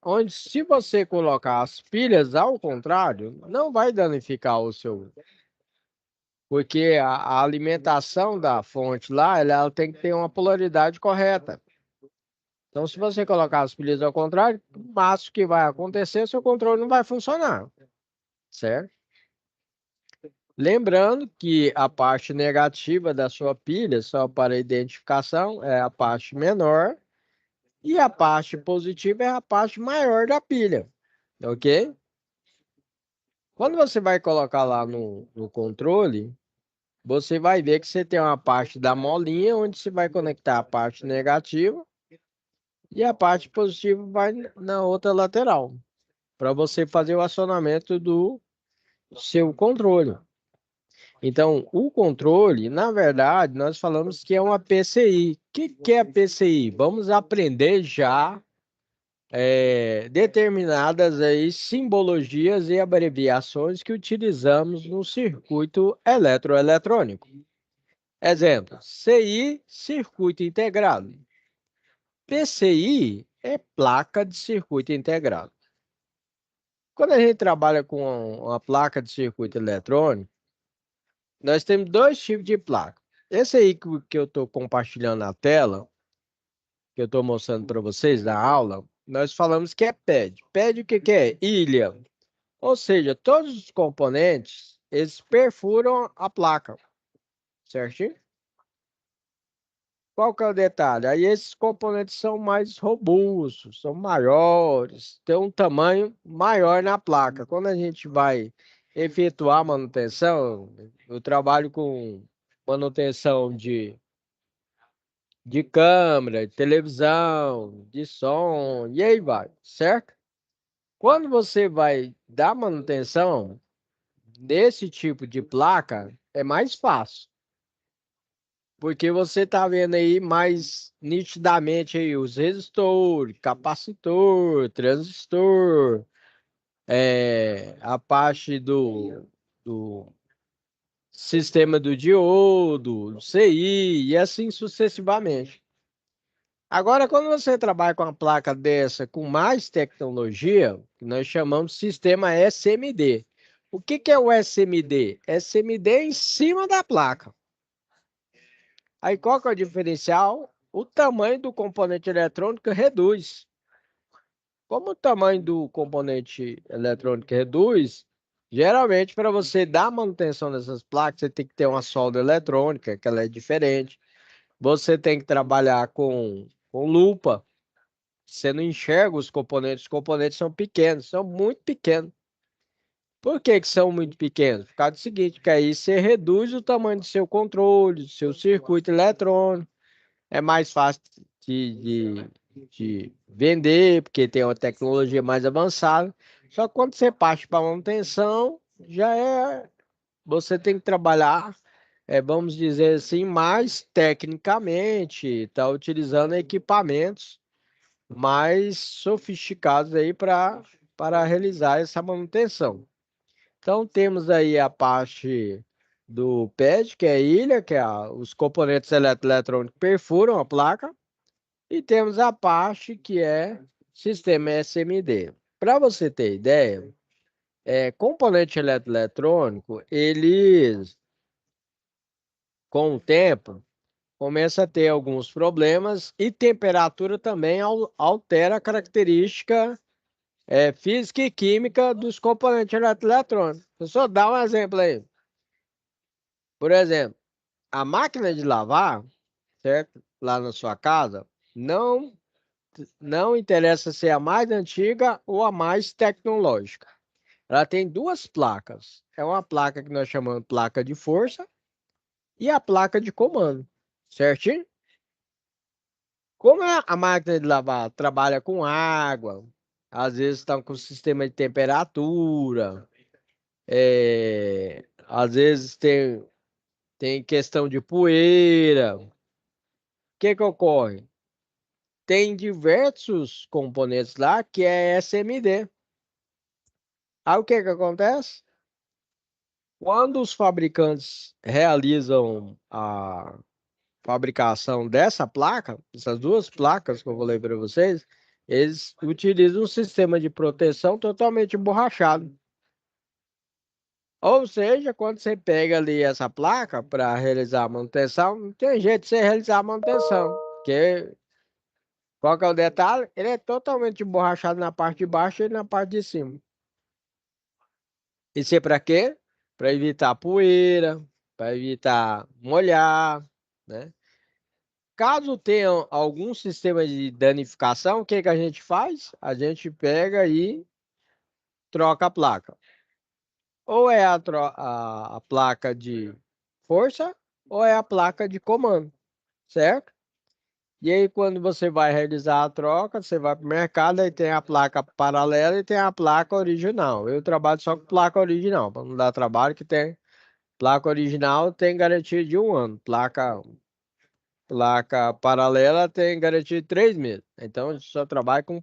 onde se você colocar as pilhas ao contrário, não vai danificar o seu, porque a alimentação da fonte lá, ela tem que ter uma polaridade correta. Então, se você colocar as pilhas ao contrário, o máximo que vai acontecer, seu controle não vai funcionar, certo? Lembrando que a parte negativa da sua pilha, só para identificação, é a parte menor e a parte positiva é a parte maior da pilha, ok? Quando você vai colocar lá no controle, você vai ver que você tem uma parte da molinha onde você vai conectar a parte negativa e a parte positiva vai na outra lateral, para você fazer o acionamento do seu controle. Então, o controle, na verdade, nós falamos que é uma PCI. O que é a PCI? Vamos aprender já determinadas aí simbologias e abreviações que utilizamos no circuito eletroeletrônico. Exemplo, CI, circuito integrado. PCI é placa de circuito integrado. Quando a gente trabalha com uma placa de circuito eletrônico, nós temos dois tipos de placa. Esse aí que eu estou compartilhando na tela, que eu estou mostrando para vocês na aula, nós falamos que é PED. PED o que que é? Ilha. Ou seja, todos os componentes, eles perfuram a placa, certinho? Qual que é o detalhe? Aí esses componentes são mais robustos, são maiores, têm um tamanho maior na placa. Quando a gente vai efetuar manutenção, eu trabalho com manutenção de câmera, de televisão, de som, e aí vai, certo? Quando você vai dar manutenção nesse tipo de placa, é mais fácil. Porque você está vendo aí mais nitidamente aí os resistores, capacitor, transistor, a parte do sistema do diodo, CI e assim sucessivamente. Agora, quando você trabalha com uma placa dessa com mais tecnologia, que nós chamamos de sistema SMD. O que que é o SMD? SMD é em cima da placa. Aí qual que é o diferencial? O tamanho do componente eletrônico reduz. Como o tamanho do componente eletrônico reduz, geralmente para você dar manutenção nessas placas, você tem que ter uma solda eletrônica, que ela é diferente. Você tem que trabalhar com lupa. Você não enxerga os componentes são pequenos, são muito pequenos. Por que que são muito pequenos? Por causa do seguinte, que aí você reduz o tamanho do seu controle, do seu circuito eletrônico. É mais fácil de vender, porque tem uma tecnologia mais avançada. Só que quando você parte para manutenção, já é. Você tem que trabalhar, vamos dizer assim, mais tecnicamente, está utilizando equipamentos mais sofisticados aí para realizar essa manutenção. Então, temos aí a parte do PED, que é a ilha, que é os componentes eletrônicos perfuram a placa. E temos a parte que é sistema SMD. Para você ter ideia, componente eletrônico, eles, com o tempo, começa a ter alguns problemas e temperatura também altera a característica física e química dos componentes eletrônicos. Eu só dar um exemplo aí. Por exemplo, a máquina de lavar, certo? Lá na sua casa, não interessa se é a mais antiga ou a mais tecnológica. Ela tem duas placas. É uma placa que nós chamamos de placa de força e a placa de comando, certinho? Como a máquina de lavar trabalha com água, às vezes está com sistema de temperatura, às vezes tem questão de poeira. O que que ocorre? Tem diversos componentes lá que é SMD. Aí o que que acontece? Quando os fabricantes realizam a fabricação dessa placa, essas duas placas que eu falei para vocês, eles utilizam um sistema de proteção totalmente emborrachado. Ou seja, quando você pega ali essa placa para realizar a manutenção, não tem jeito de você realizar a manutenção. Porque qual que é o detalhe? Ele é totalmente emborrachado na parte de baixo e na parte de cima. Isso é para quê? Para evitar poeira, para evitar molhar, né? Caso tenha algum sistema de danificação, o que que a gente faz? A gente pega e troca a placa. Ou é a placa de força, ou é a placa de comando, certo? E aí, quando você vai realizar a troca, você vai para o mercado, aí tem a placa paralela e tem a placa original. Eu trabalho só com placa original, para não dar trabalho, que tem placa original tem garantia de 1 ano. Placa paralela tem garantia de 3 meses. Então, eu só trabalho com